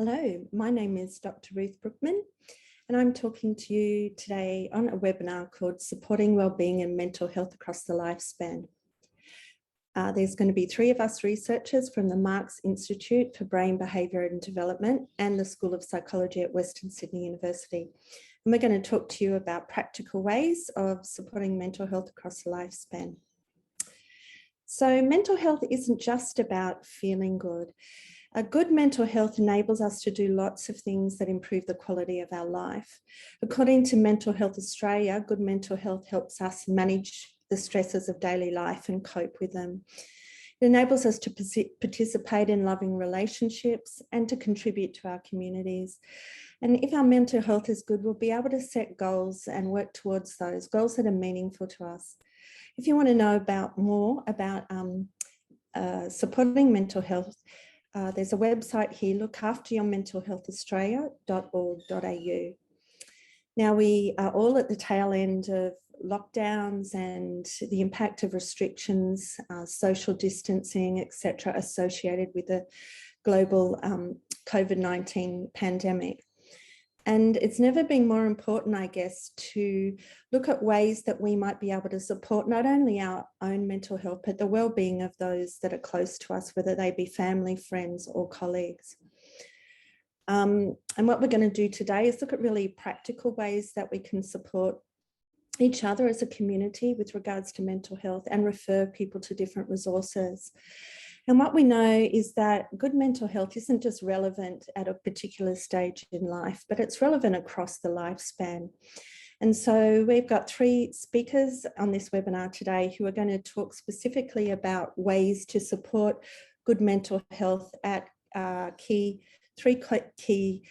Hello, my name is Dr. Ruth Brookman, and I'm talking to you today on a webinar called Supporting Wellbeing and Mental Health Across the Lifespan. There's going to be three of us researchers from the MARCS Institute for Brain, Behaviour and Development and the School of Psychology at Western Sydney University. And we're going to talk to you about practical ways of supporting mental health across the lifespan. So mental health isn't just about feeling good. A good mental health enables us to do lots of things that improve the quality of our life. According to Mental Health Australia, good mental health helps us manage the stresses of daily life and cope with them. It enables us to participate in loving relationships and to contribute to our communities. And if our mental health is good, we'll be able to set goals and work towards those goals that are meaningful to us. If you want to know more about supporting mental health, there's a website here, lookafteryourmentalhealthaustralia.org.au. Now, we are all at the tail end of lockdowns and the impact of restrictions, social distancing, etc., associated with the global COVID-19 pandemic. And it's never been more important, I guess, to look at ways that we might be able to support not only our own mental health, but the well-being of those that are close to us, whether they be family, friends, or colleagues. And what we're going to do today is look at really practical ways that we can support each other as a community with regards to mental health and refer people to different resources. And what we know is that good mental health isn't just relevant at a particular stage in life, but it's relevant across the lifespan. And so we've got three speakers on this webinar today who are going to talk specifically about ways to support good mental health at three key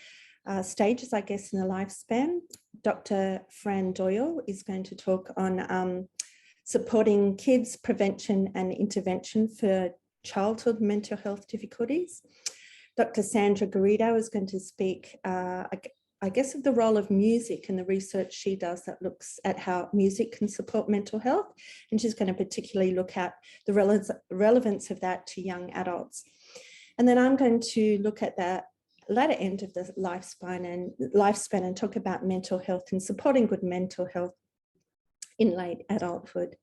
stages, I guess, in the lifespan. Dr. Fran Doyle is going to talk on supporting kids' prevention and intervention for childhood mental health difficulties. Dr. Sandra Garrido is going to speak, I guess, of the role of music and the research she does that looks at how music can support mental health. And she's going to particularly look at the relevance of that to young adults. And then I'm going to look at the latter end of the lifespan and talk about mental health and supporting good mental health in late adulthood.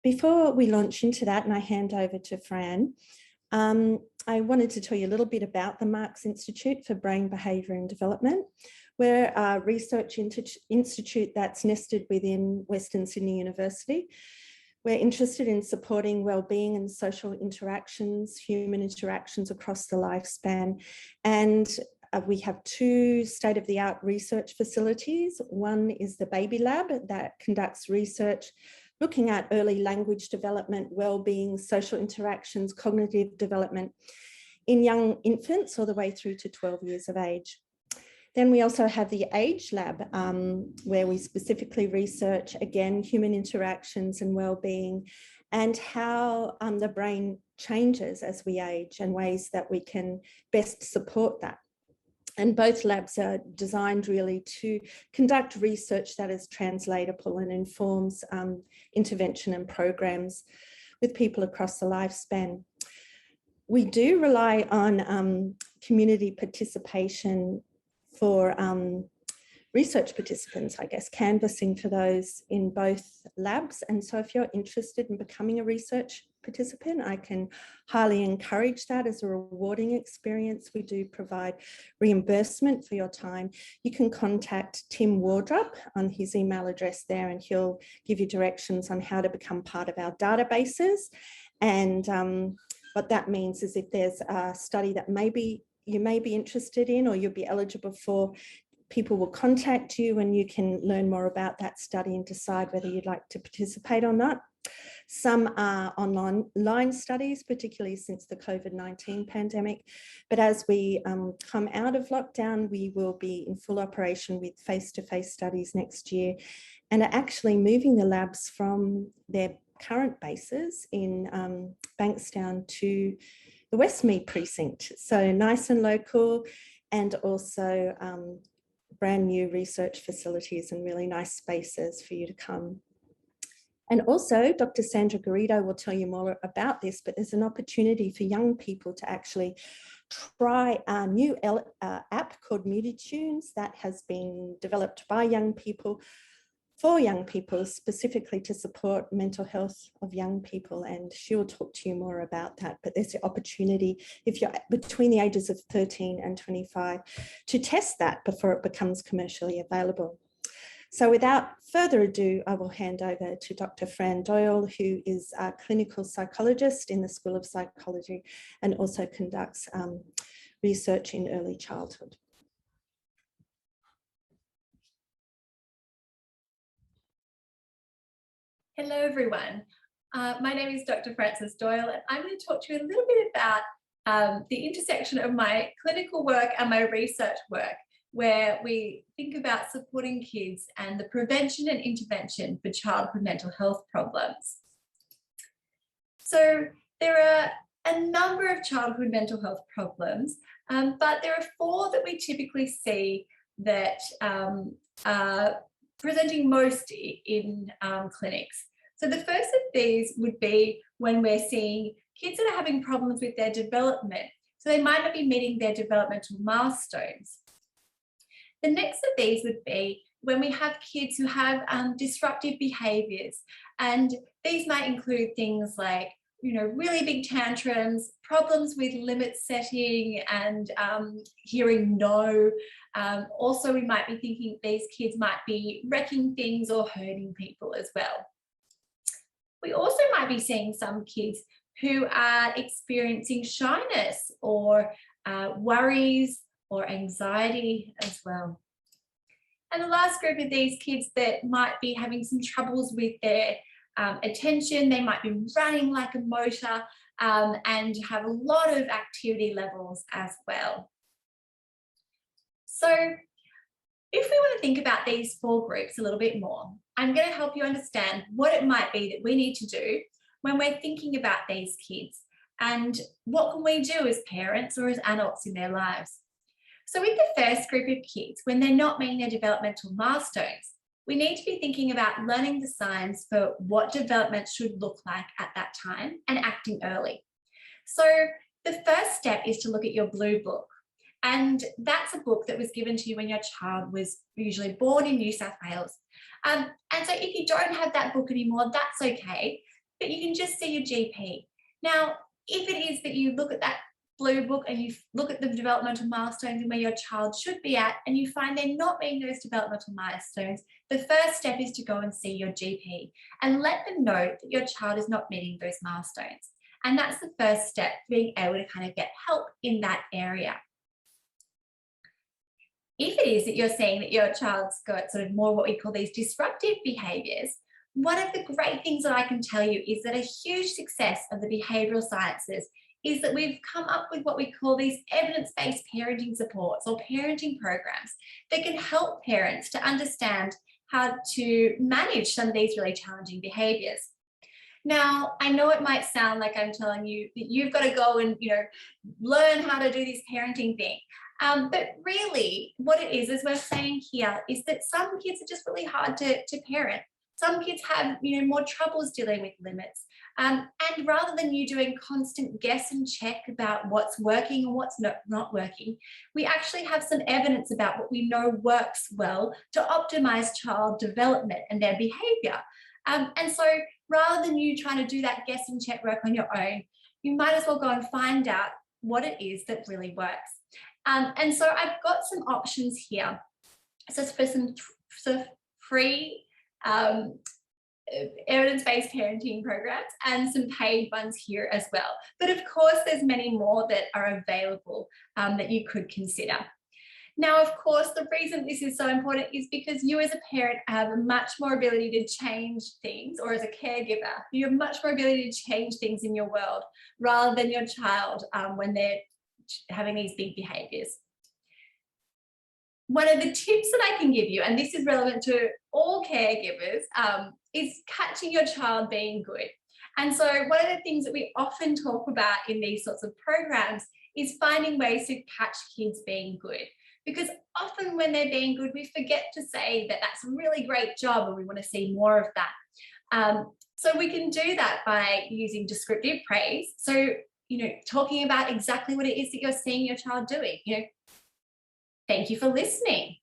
Before we launch into that and I hand over to Fran, I wanted to tell you a little bit about the MARCS Institute for Brain, Behaviour and Development. We're a research institute that's nested within Western Sydney University. We're interested in supporting wellbeing and social interactions, human interactions across the lifespan. And we have two state-of-the-art research facilities. One is the Baby Lab that conducts research looking at early language development, well-being, social interactions, cognitive development in young infants all the way through to 12 years of age. Then we also have the Age Lab, where we specifically research, again, human interactions and well-being and how the brain changes as we age and ways that we can best support that. And both labs are designed really to conduct research that is translatable and informs intervention and programs with people across the lifespan. We do rely on community participation for research participants, I guess, canvassing for those in both labs. And so if you're interested in becoming a research participant, I can highly encourage that as a rewarding experience. We do provide reimbursement for your time. You can contact Tim Wardrop on his email address there, and he'll give you directions on how to become part of our databases. And what that means is if there's a study that you may be interested in or you'll be eligible for, people will contact you and you can learn more about that study and decide whether you'd like to participate or not. Some are online studies, particularly since the COVID-19 pandemic. But as we come out of lockdown, we will be in full operation with face-to-face studies next year and are actually moving the labs from their current bases in Bankstown to the Westmead precinct. So nice and local, and also brand new research facilities and really nice spaces for you to come. And also, Dr. Sandra Garrido will tell you more about this, but there's an opportunity for young people to actually try a new app called MutiTunes that has been developed by young people, for young people, specifically to support mental health of young people, and she'll talk to you more about that. But there's the opportunity, if you're between the ages of 13 and 25, to test that before it becomes commercially available. So without further ado, I will hand over to Dr. Fran Doyle, who is a clinical psychologist in the School of Psychology and also conducts research in early childhood. Hello, everyone. My name is Dr. Frances Doyle, and I'm going to talk to you a little bit about the intersection of my clinical work and my research work, where we think about supporting kids and the prevention and intervention for childhood mental health problems. So there are a number of childhood mental health problems, but there are 4 that we typically see that are presenting most in clinics. So the first of these would be when we're seeing kids that are having problems with their development. So they might not be meeting their developmental milestones. The next of these would be when we have kids who have disruptive behaviours, and these might include things like, really big tantrums, problems with limit setting and hearing no. Also, we might be thinking these kids might be wrecking things or hurting people as well. We also might be seeing some kids who are experiencing shyness or worries or anxiety as well. And the last group of these kids that might be having some troubles with their attention, they might be running like a motor and have a lot of activity levels as well. So if we want to think about these 4 groups a little bit more, I'm going to help you understand what it might be that we need to do when we're thinking about these kids, and what can we do as parents or as adults in their lives. So with the first group of kids, when they're not meeting their developmental milestones, we need to be thinking about learning the signs for what development should look like at that time and acting early. So the first step is to look at your blue book. And that's a book that was given to you when your child was usually born in New South Wales. And so if you don't have that book anymore, that's okay, but you can just see your GP. Now, if it is that you look at that blue book and you look at the developmental milestones and where your child should be at, and you find they're not meeting those developmental milestones, the first step is to go and see your GP and let them know that your child is not meeting those milestones. And that's the first step, being able to kind of get help in that area. If it is that you're seeing that your child's got sort of more what we call these disruptive behaviours, one of the great things that I can tell you is that a huge success of the behavioural sciences is that we've come up with what we call these evidence-based parenting supports or parenting programs that can help parents to understand how to manage some of these really challenging behaviours. Now, I know it might sound like I'm telling you that you've got to go and, learn how to do this parenting thing. But really what it is we're saying here is that some kids are just really hard to parent. Some kids have, more troubles dealing with limits. And rather than you doing constant guess and check about what's working and what's not working, we actually have some evidence about what we know works well to optimize child development and their behavior. And so rather than you trying to do that guess and check work on your own, you might as well go and find out what it is that really works. And so I've got some options here. So for some free evidence-based parenting programs and some paid ones here as well. But of course, there's many more that are available that you could consider. Now, of course, the reason this is so important is because you as a parent have much more ability to change things, or as a caregiver, you have much more ability to change things in your world rather than your child when they're having these big behaviours. One of the tips that I can give you, and this is relevant to all caregivers, is catching your child being good. And so one of the things that we often talk about in these sorts of programs is finding ways to catch kids being good. Because often when they're being good, we forget to say that that's a really great job and we want to see more of that. So we can do that by using descriptive praise. So talking about exactly what it is that you're seeing your child doing. Thank you for listening.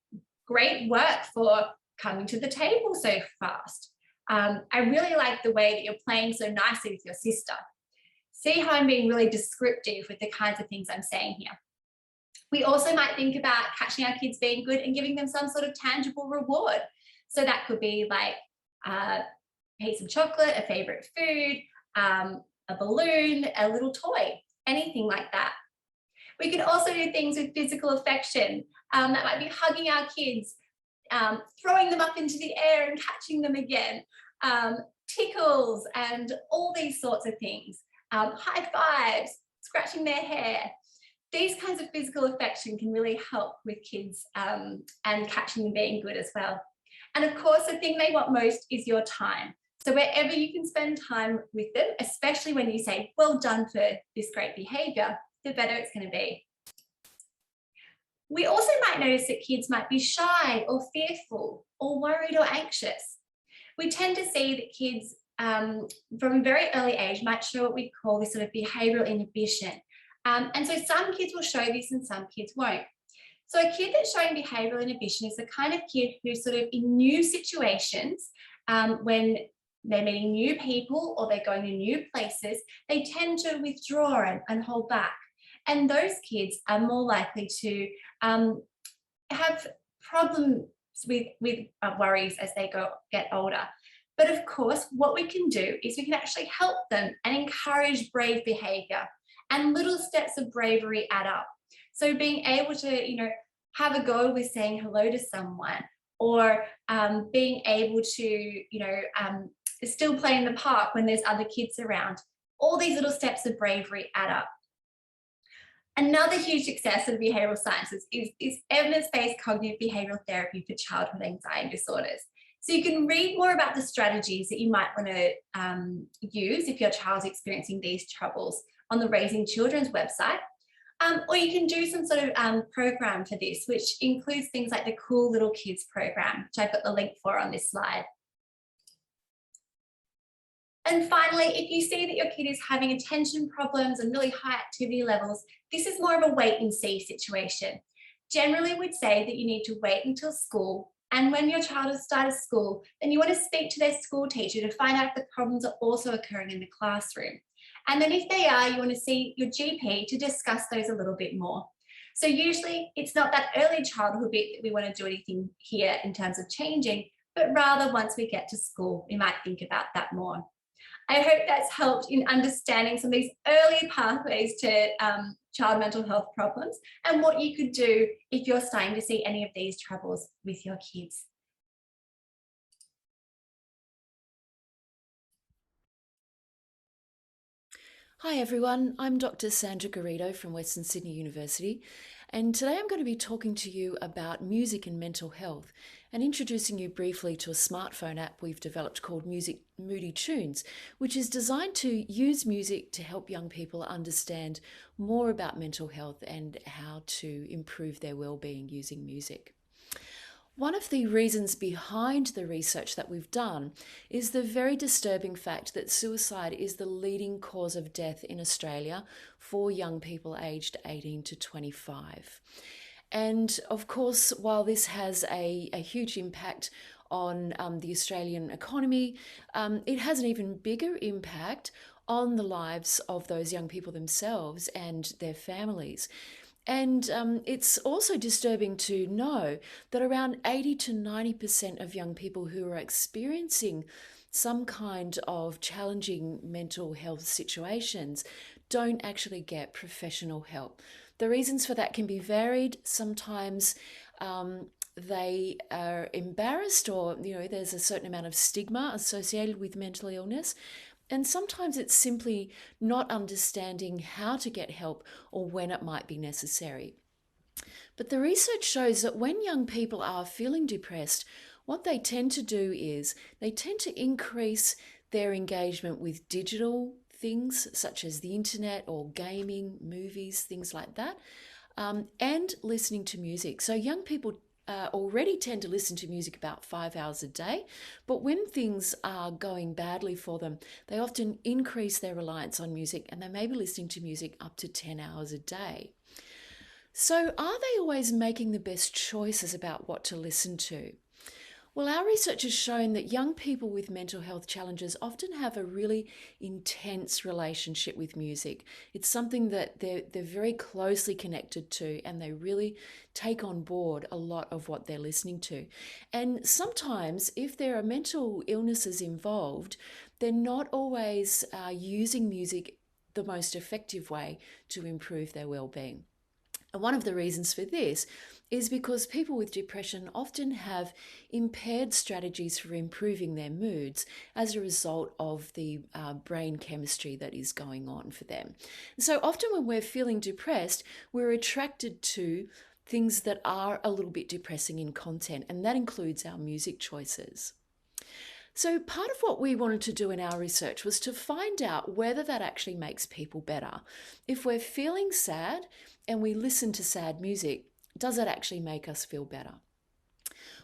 Great work for coming to the table so fast. I really like the way that you're playing so nicely with your sister. See how I'm being really descriptive with the kinds of things I'm saying here. We also might think about catching our kids being good and giving them some sort of tangible reward. So that could be like a piece of chocolate, a favorite food, a balloon, a little toy, anything like that. We can also do things with physical affection. That might be hugging our kids, throwing them up into the air and catching them again, tickles and all these sorts of things, high fives, scratching their hair. These kinds of physical affection can really help with kids and catching them being good as well. And of course, the thing they want most is your time. So wherever you can spend time with them, especially when you say, well done for this great behaviour, the better it's going to be. We also might notice that kids might be shy or fearful or worried or anxious. We tend to see that kids from a very early age might show what we call this sort of behavioural inhibition. And so some kids will show this and some kids won't. So a kid that's showing behavioural inhibition is the kind of kid who's sort of in new situations, when they're meeting new people or they're going to new places, they tend to withdraw and hold back. And those kids are more likely to have problems with worries as they get older. But of course, what we can do is we can actually help them and encourage brave behaviour, and little steps of bravery add up. So being able to, have a go with saying hello to someone, or being able to, still play in the park when there's other kids around. All these little steps of bravery add up. Another huge success of behavioural sciences is evidence-based cognitive behavioural therapy for childhood anxiety disorders. So you can read more about the strategies that you might want to use if your child's experiencing these troubles on the Raising Children's website. Or you can do some sort of program for this, which includes things like the Cool Little Kids program, which I've got the link for on this slide. And finally, if you see that your kid is having attention problems and really high activity levels, this is more of a wait and see situation. Generally, we'd say that you need to wait until school, and when your child has started school, then you want to speak to their school teacher to find out if the problems are also occurring in the classroom. And then if they are, you want to see your GP to discuss those a little bit more. So usually it's not that early childhood bit that we want to do anything here in terms of changing, but rather once we get to school, we might think about that more. I hope that's helped in understanding some of these early pathways to child mental health problems and what you could do if you're starting to see any of these troubles with your kids. Hi everyone, I'm Dr. Sandra Garrido from Western Sydney University, and today I'm going to be talking to you about music and mental health and introducing you briefly to a smartphone app we've developed called Music Moody Tunes, which is designed to use music to help young people understand more about mental health and how to improve their well-being using music. One of the reasons behind the research that we've done is the very disturbing fact that suicide is the leading cause of death in Australia for young people aged 18 to 25. And of course, while this has a huge impact on the Australian economy, it has an even bigger impact on the lives of those young people themselves and their families. And it's also disturbing to know that around 80 to 90% of young people who are experiencing some kind of challenging mental health situations don't actually get professional help. The reasons for that can be varied. Sometimes they are embarrassed, or there's a certain amount of stigma associated with mental illness. And sometimes it's simply not understanding how to get help or when it might be necessary. But the research shows that when young people are feeling depressed, what they tend to do is they tend to increase their engagement with digital things such as the internet or gaming, movies, things like that, and listening to music. So young people already tend to listen to music about 5 hours a day, but when things are going badly for them, they often increase their reliance on music and they may be listening to music up to 10 hours a day. So are they always making the best choices about what to listen to? Well, our research has shown that young people with mental health challenges often have a really intense relationship with music. It's something that they're very closely connected to, and they really take on board a lot of what they're listening to. And sometimes, if there are mental illnesses involved, they're not always using music the most effective way to improve their well-being. And one of the reasons for this is because people with depression often have impaired strategies for improving their moods as a result of the brain chemistry that is going on for them. So often when we're feeling depressed, we're attracted to things that are a little bit depressing in content, and that includes our music choices. So part of what we wanted to do in our research was to find out whether that actually makes people better. If we're feeling sad and we listen to sad music, does it actually make us feel better?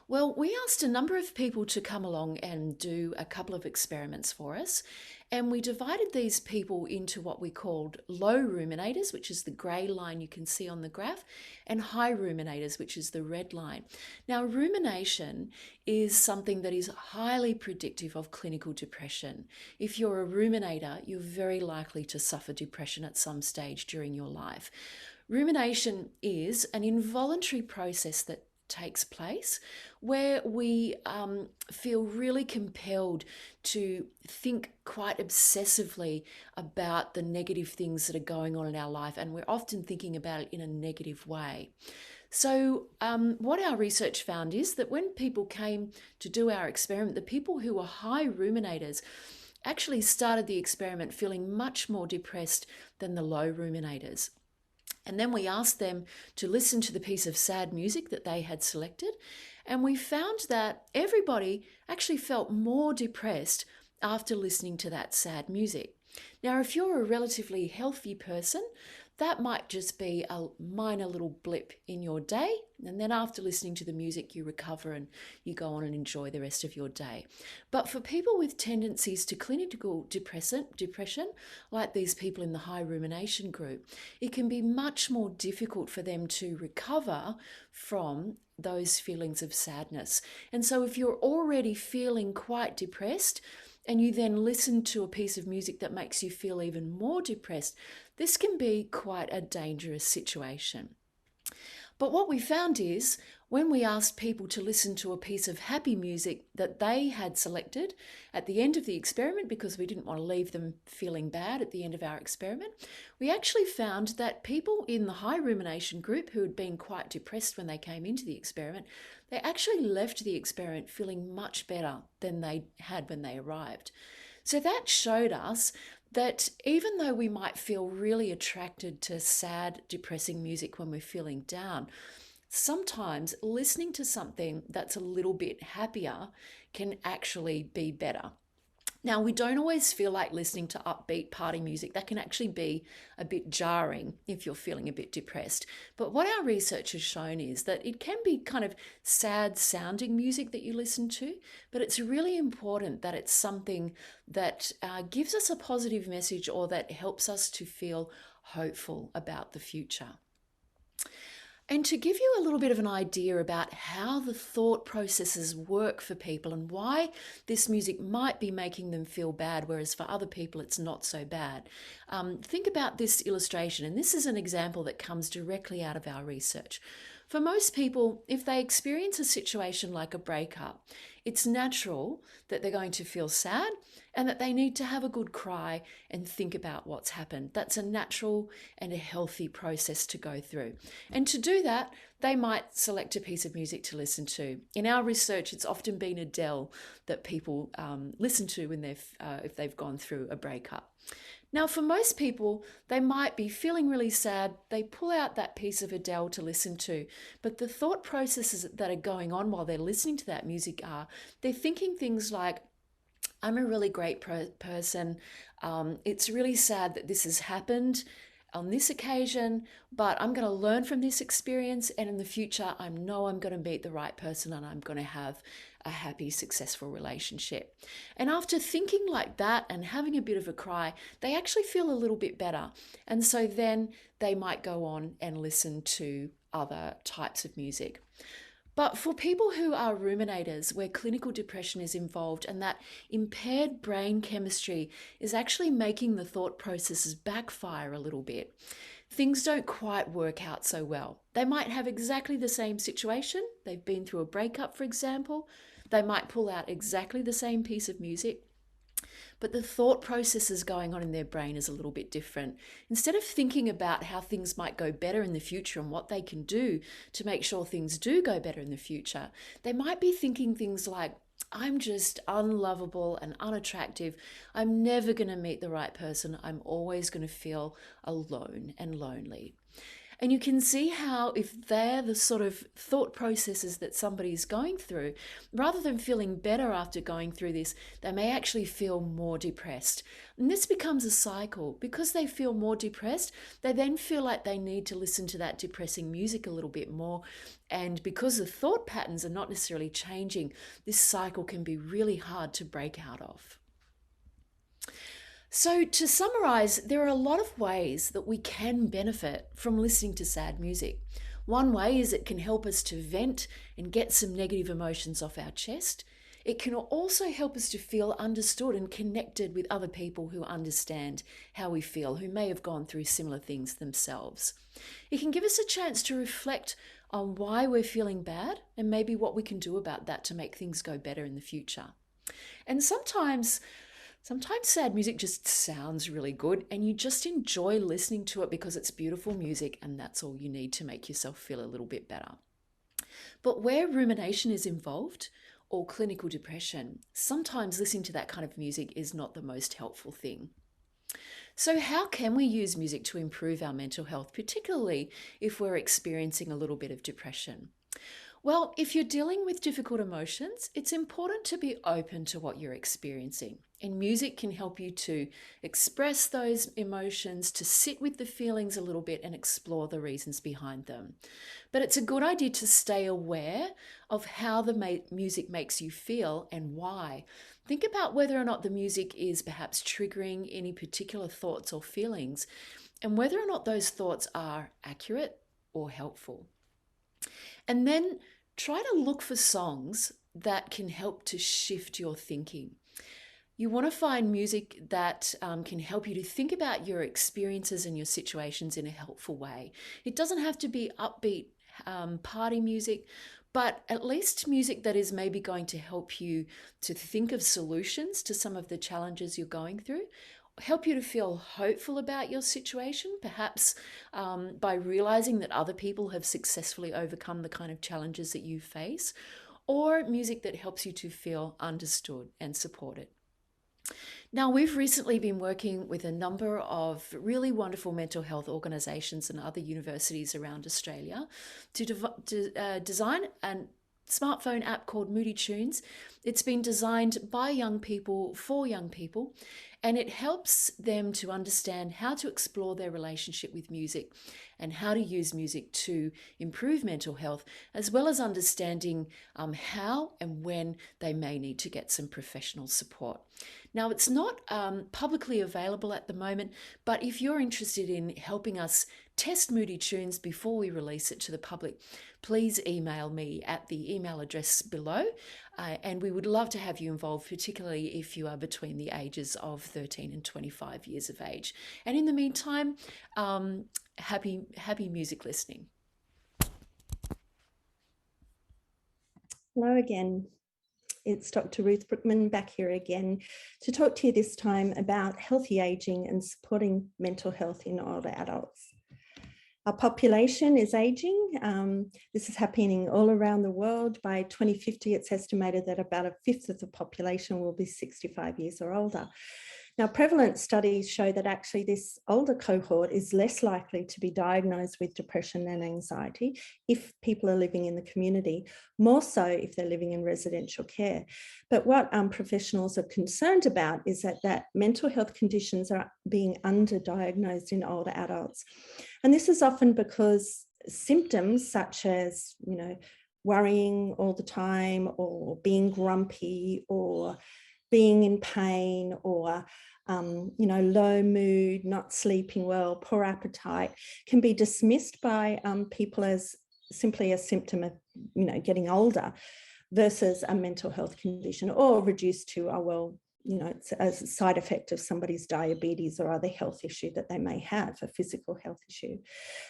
Well, we asked a number of people to come along and do a couple of experiments for us, and we divided these people into what we called low ruminators, which is the grey line you can see on the graph, and high ruminators, which is the red line. Now, rumination is something that is highly predictive of clinical depression. If you're a ruminator, you're very likely to suffer depression at some stage during your life. Rumination is an involuntary process that takes place where we feel really compelled to think quite obsessively about the negative things that are going on in our life, and we're often thinking about it in a negative way. So what our research found is that when people came to do our experiment, the people who were high ruminators actually started the experiment feeling much more depressed than the low ruminators. And then we asked them to listen to the piece of sad music that they had selected, and we found that everybody actually felt more depressed after listening to that sad music. Now, if you're a relatively healthy person, that might just be a minor little blip in your day, and then after listening to the music, you recover and you go on and enjoy the rest of your day. But for people with tendencies to clinical depression, like these people in the high rumination group, it can be much more difficult for them to recover from those feelings of sadness. And so if you're already feeling quite depressed, and you then listen to a piece of music that makes you feel even more depressed, this can be quite a dangerous situation. But what we found is when we asked people to listen to a piece of happy music that they had selected at the end of the experiment, because we didn't want to leave them feeling bad at the end of our experiment, we actually found that people in the high rumination group who had been quite depressed when they came into the experiment, they actually left the experiment feeling much better than they had when they arrived. So that showed us that even though we might feel really attracted to sad, depressing music when we're feeling down, sometimes listening to something that's a little bit happier can actually be better. Now, we don't always feel like listening to upbeat party music. That can actually be a bit jarring if you're feeling a bit depressed. But what our research has shown is that it can be kind of sad sounding music that you listen to, but it's really important that it's something that gives us a positive message or that helps us to feel hopeful about the future. And to give you a little bit of an idea about how the thought processes work for people and why this music might be making them feel bad, whereas for other people it's not so bad, think about this illustration. And this is an example that comes directly out of our research. For most people, if they experience a situation like a breakup, it's natural that they're going to feel sad and that they need to have a good cry and think about what's happened. That's a natural and a healthy process to go through. And to do that, they might select a piece of music to listen to. In our research, it's often been Adele that people listen to when if they've gone through a breakup. Now, for most people, they might be feeling really sad. They pull out that piece of Adele to listen to, but the thought processes that are going on while they're listening to that music are, they're thinking things like, I'm a really great person. It's really sad that this has happened. on this occasion, but I'm going to learn from this experience, and in the future I know I'm going to meet the right person and I'm going to have a happy, successful relationship. And after thinking like that and having a bit of a cry, they actually feel a little bit better. And so then they might go on and listen to other types of music. But for people who are ruminators, where clinical depression is involved and that impaired brain chemistry is actually making the thought processes backfire a little bit, things don't quite work out so well. They might have exactly the same situation. They've been through a breakup, for example. They might pull out exactly the same piece of music, but the thought processes going on in their brain is a little bit different. Instead of thinking about how things might go better in the future and what they can do to make sure things do go better in the future, they might be thinking things like, I'm just unlovable and unattractive. I'm never going to meet the right person. I'm always going to feel alone and lonely. And you can see how if they're the sort of thought processes that somebody's going through, rather than feeling better after going through this, they may actually feel more depressed. And this becomes a cycle. Because they feel more depressed, they then feel like they need to listen to that depressing music a little bit more. And because the thought patterns are not necessarily changing, this cycle can be really hard to break out of. So to summarize, there are a lot of ways that we can benefit from listening to sad music. One way is it can help us to vent and get some negative emotions off our chest. It can also help us to feel understood and connected with other people who understand how we feel, who may have gone through similar things themselves. It can give us a chance to reflect on why we're feeling bad and maybe what we can do about that to make things go better in the future. And sometimes sad music just sounds really good and you just enjoy listening to it because it's beautiful music and that's all you need to make yourself feel a little bit better. But where rumination is involved or clinical depression, sometimes listening to that kind of music is not the most helpful thing. So how can we use music to improve our mental health, particularly if we're experiencing a little bit of depression? Well, if you're dealing with difficult emotions, it's important to be open to what you're experiencing. And music can help you to express those emotions, to sit with the feelings a little bit and explore the reasons behind them. But it's a good idea to stay aware of how the music makes you feel and why. Think about whether or not the music is perhaps triggering any particular thoughts or feelings, and whether or not those thoughts are accurate or helpful. And then try to look for songs that can help to shift your thinking. You want to find music that can help you to think about your experiences and your situations in a helpful way. It doesn't have to be upbeat party music, but at least music that is maybe going to help you to think of solutions to some of the challenges you're going through, help you to feel hopeful about your situation, perhaps by realizing that other people have successfully overcome the kind of challenges that you face, or music that helps you to feel understood and supported. Now, we've recently been working with a number of really wonderful mental health organisations and other universities around Australia to design a smartphone app called Moody Tunes. It's been designed by young people for young people, and it helps them to understand how to explore their relationship with music and how to use music to improve mental health, as well as understanding how and when they may need to get some professional support. Now, it's not publicly available at the moment, but if you're interested in helping us test Moody Tunes before we release it to the public, please email me at the email address below, and we would love to have you involved, particularly if you are between the ages of 13 and 25 years of age. And in the meantime, happy music listening. Hello again. It's Dr. Ruth Brookman back here again to talk to you this time about healthy aging and supporting mental health in older adults. Our population is aging. This is happening all around the world. By 2050, it's estimated that about a fifth of the population will be 65 years or older. Now, prevalent studies show that actually this older cohort is less likely to be diagnosed with depression and anxiety if people are living in the community, more so if they're living in residential care. But what professionals are concerned about is that mental health conditions are being underdiagnosed in older adults. And this is often because symptoms such as, worrying all the time, or being grumpy, or being in pain, or low mood, not sleeping well, poor appetite, can be dismissed by people as simply a symptom of getting older versus a mental health condition, or reduced to, it's a side effect of somebody's diabetes or other health issue that they may have, a physical health issue.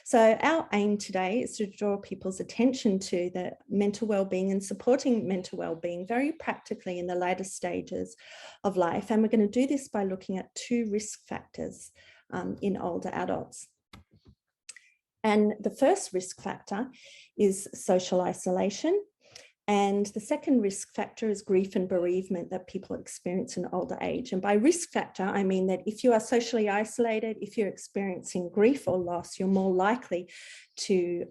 So our aim today is to draw people's attention to the mental wellbeing and supporting mental wellbeing very practically in the later stages of life. And we're going to do this by looking at 2 risk factors in older adults. And the first risk factor is social isolation. And the second risk factor is grief and bereavement that people experience in older age. And by risk factor, I mean that if you are socially isolated, if you're experiencing grief or loss, you're more likely to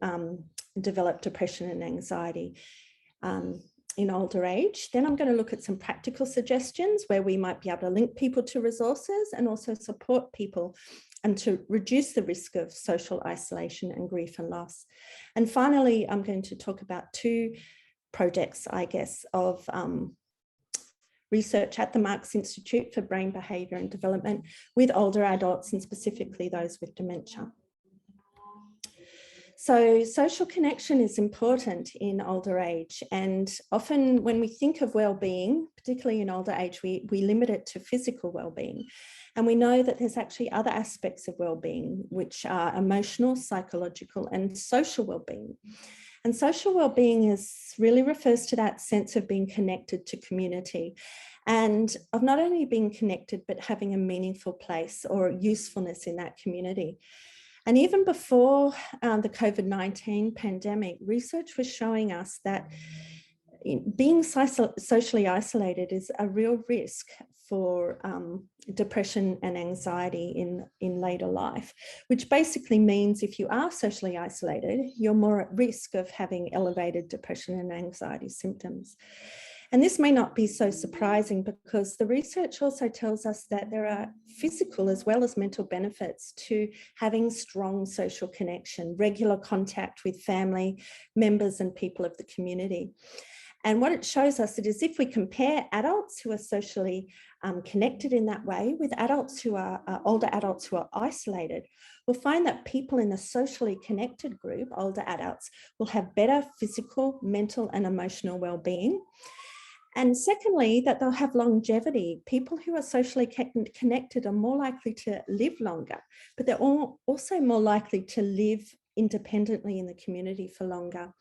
develop depression and anxiety in older age. Then I'm going to look at some practical suggestions where we might be able to link people to resources and also support people and to reduce the risk of social isolation and grief and loss. And finally, I'm going to talk about 2 projects, I guess, of research at the MARCS Institute for Brain Behaviour and Development with older adults, and specifically those with dementia. So social connection is important in older age, and often when we think of well-being, particularly in older age, we limit it to physical well-being. And we know that there's actually other aspects of well-being, which are emotional, psychological, and social well-being. And social well-being really refers to that sense of being connected to community, and of not only being connected, but having a meaningful place or usefulness in that community. And even before the COVID-19 pandemic, research was showing us that being socially isolated is a real risk for depression and anxiety in later life, which basically means if you are socially isolated, you're more at risk of having elevated depression and anxiety symptoms. And this may not be so surprising because the research also tells us that there are physical as well as mental benefits to having strong social connection, regular contact with family members and people of the community. And what it shows us is if we compare adults who are socially connected in that way with adults who are older adults who are isolated, we'll find that people in the socially connected group, older adults, will have better physical, mental and emotional well-being. And secondly, that they'll have longevity. People who are socially connected are more likely to live longer, but they're also more likely to live independently in the community for longer.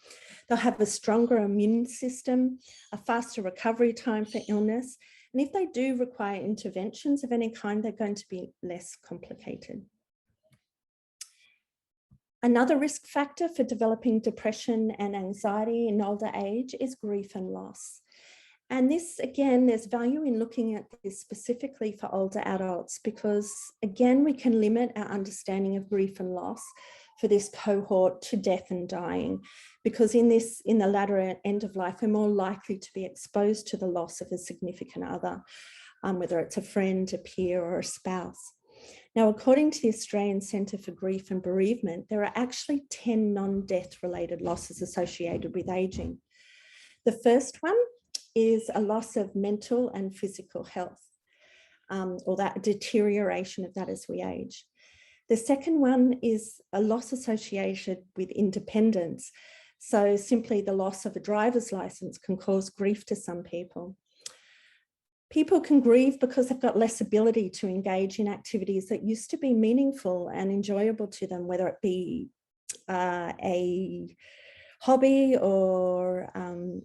They'll have a stronger immune system, a faster recovery time for illness, and if they do require interventions of any kind, they're going to be less complicated. Another risk factor for developing depression and anxiety in older age is grief and loss. And this, again, there's value in looking at this specifically for older adults because, again, we can limit our understanding of grief and loss for this cohort to death and dying, because in the latter end of life, we're more likely to be exposed to the loss of a significant other, whether it's a friend, a peer, or a spouse. Now, according to the Australian Centre for Grief and Bereavement, there are actually 10 non-death related losses associated with ageing. The first one is a loss of mental and physical health, or that deterioration of that as we age. The second one is a loss associated with independence. So simply the loss of a driver's license can cause grief to some people. People can grieve because they've got less ability to engage in activities that used to be meaningful and enjoyable to them, whether it be a hobby or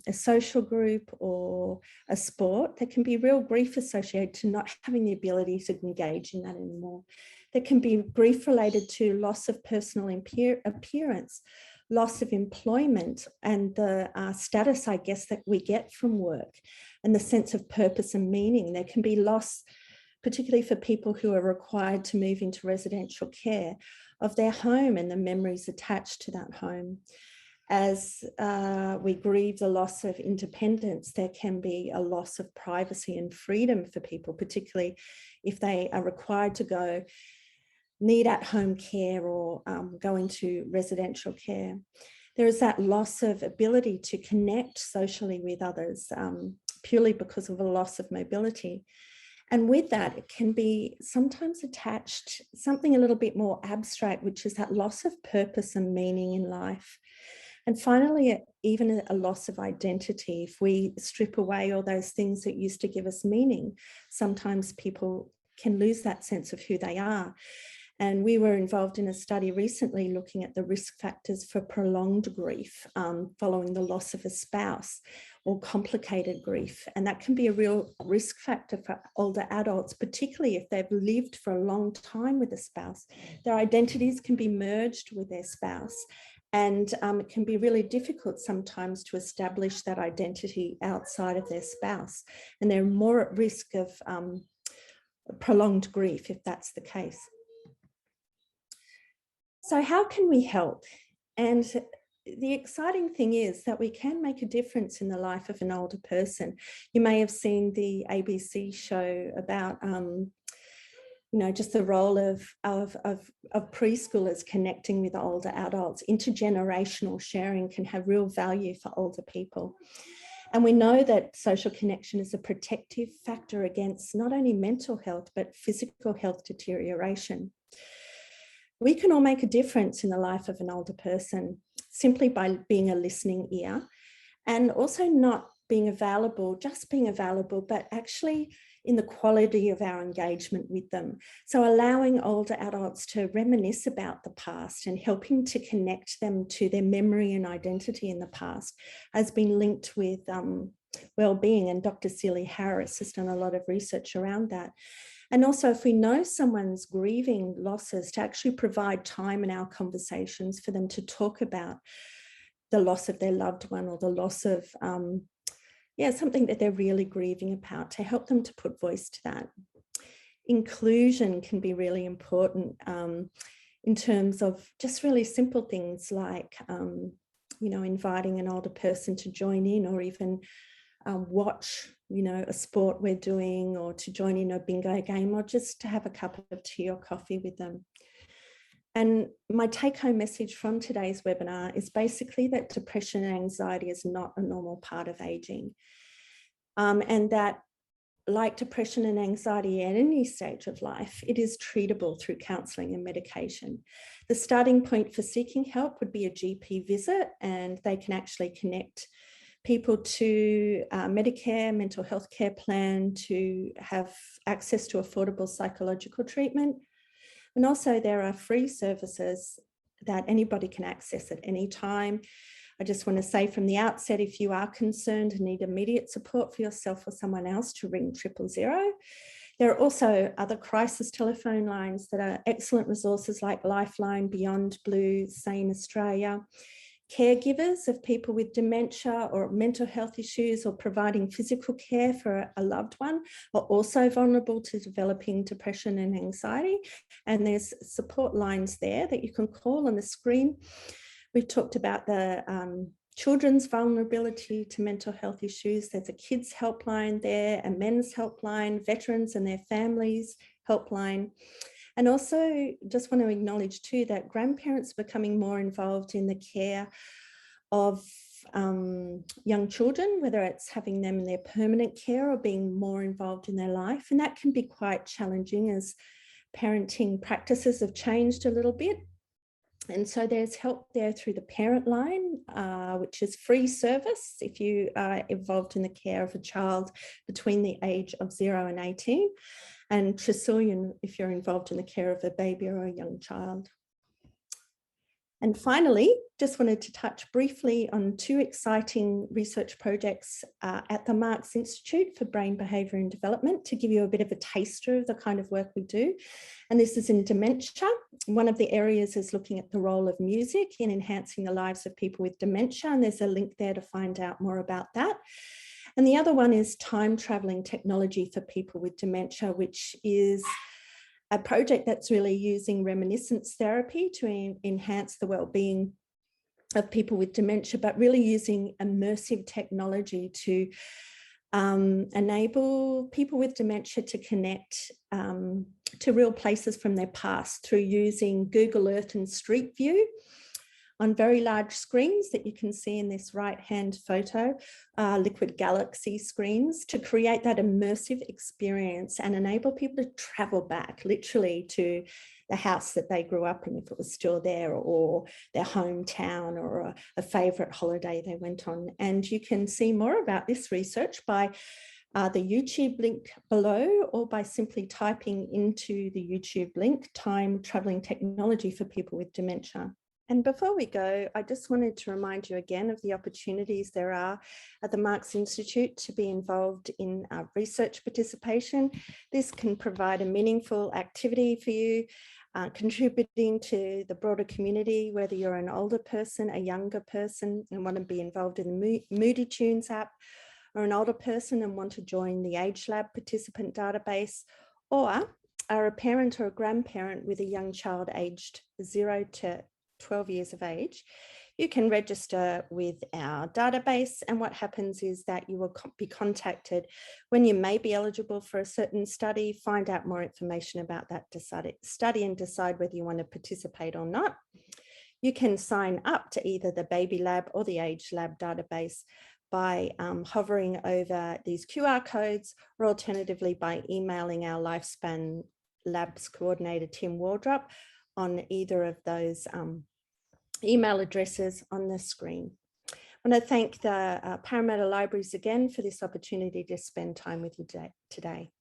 a social group or a sport. There can be real grief associated to not having the ability to engage in that anymore. There can be grief related to loss of personal appearance, loss of employment and the status, I guess, that we get from work and the sense of purpose and meaning. There can be loss particularly for people who are required to move into residential care, of their home and the memories attached to that home. As we grieve the loss of independence, there can be a loss of privacy and freedom for people, particularly if they are required to need at-home care or go into residential care. There is that loss of ability to connect socially with others, purely because of a loss of mobility. And with that, it can be sometimes attached something a little bit more abstract, which is that loss of purpose and meaning in life. And finally, even a loss of identity. If we strip away all those things that used to give us meaning, sometimes people can lose that sense of who they are. And we were involved in a study recently looking at the risk factors for prolonged grief following the loss of a spouse or complicated grief. And that can be a real risk factor for older adults, particularly if they've lived for a long time with a spouse. Their identities can be merged with their spouse. And it can be really difficult sometimes to establish that identity outside of their spouse. And they're more at risk of prolonged grief if that's the case. So how can we help? And the exciting thing is that we can make a difference in the life of an older person. You may have seen the ABC show about, just the role of preschoolers connecting with older adults. Intergenerational sharing can have real value for older people. And we know that social connection is a protective factor against not only mental health, but physical health deterioration. We can all make a difference in the life of an older person simply by being a listening ear, and also not being available, just being available, but actually in the quality of our engagement with them. So allowing older adults to reminisce about the past and helping to connect them to their memory and identity in the past has been linked with Wellbeing, and Dr. Celie Harris has done a lot of research around that. And also, if we know someone's grieving losses, to actually provide time in our conversations for them to talk about the loss of their loved one or the loss of something that they're really grieving about, to help them to put voice to that. Inclusion can be really important in terms of just really simple things like, inviting an older person to join in, or even watch, a sport we're doing, or to join in a bingo game, or just to have a cup of tea or coffee with them. And my take-home message from today's webinar is basically that depression and anxiety is not a normal part of aging. And that, like depression and anxiety at any stage of life, it is treatable through counselling and medication. The starting point for seeking help would be a GP visit, and they can actually connect people to Medicare mental health care plan to have access to affordable psychological treatment. And also there are free services that anybody can access at any time. I just want to say from the outset, if you are concerned and need immediate support for yourself or someone else, to ring 000. There are also other crisis telephone lines that are excellent resources like Lifeline, Beyond Blue, Sane Australia. Caregivers of people with dementia or mental health issues, or providing physical care for a loved one, are also vulnerable to developing depression and anxiety. And there's support lines there that you can call on the screen. We've talked about the children's vulnerability to mental health issues. There's a kids helpline there, a men's helpline, veterans and their families helpline. And also just want to acknowledge too that grandparents are becoming more involved in the care of young children, whether it's having them in their permanent care or being more involved in their life. And that can be quite challenging as parenting practices have changed a little bit. And so there's help there through the parent line, which is free service if you are involved in the care of a child between the age of 0 and 18. And Trillion if you're involved in the care of a baby or a young child. And finally, just wanted to touch briefly on two exciting research projects at the MARCS Institute for Brain, Behaviour and Development, to give you a bit of a taster of the kind of work we do. And this is in dementia. One of the areas is looking at the role of music in enhancing the lives of people with dementia. And there's a link there to find out more about that. And the other one is time traveling technology for people with dementia, which is a project that's really using reminiscence therapy to enhance the well-being of people with dementia, but really using immersive technology to enable people with dementia to connect to real places from their past through using Google Earth and Street View on very large screens that you can see in this right-hand photo, liquid galaxy screens, to create that immersive experience and enable people to travel back literally to the house that they grew up in, if it was still there, or their hometown, or a favourite holiday they went on. And you can see more about this research by the YouTube link below, or by simply typing into the YouTube link, time travelling technology for people with dementia. And before we go, I just wanted to remind you again of the opportunities there are at the MARCS Institute to be involved in research participation. This can provide a meaningful activity for you, contributing to the broader community, whether you're an older person, a younger person, and want to be involved in the Moody Tunes app, or an older person and want to join the Age Lab participant database, or are a parent or a grandparent with a young child aged 0 to 12 years of age. You can register with our database, and what happens is that you will be contacted when you may be eligible for a certain study, find out more information about that study and decide whether you want to participate or not. You can sign up to either the Baby Lab or the Age Lab database by hovering over these QR codes, or alternatively by emailing our Lifespan Labs coordinator, Tim Wardrop, on either of those email addresses on the screen. I want to thank the Parramatta Libraries again for this opportunity to spend time with you today.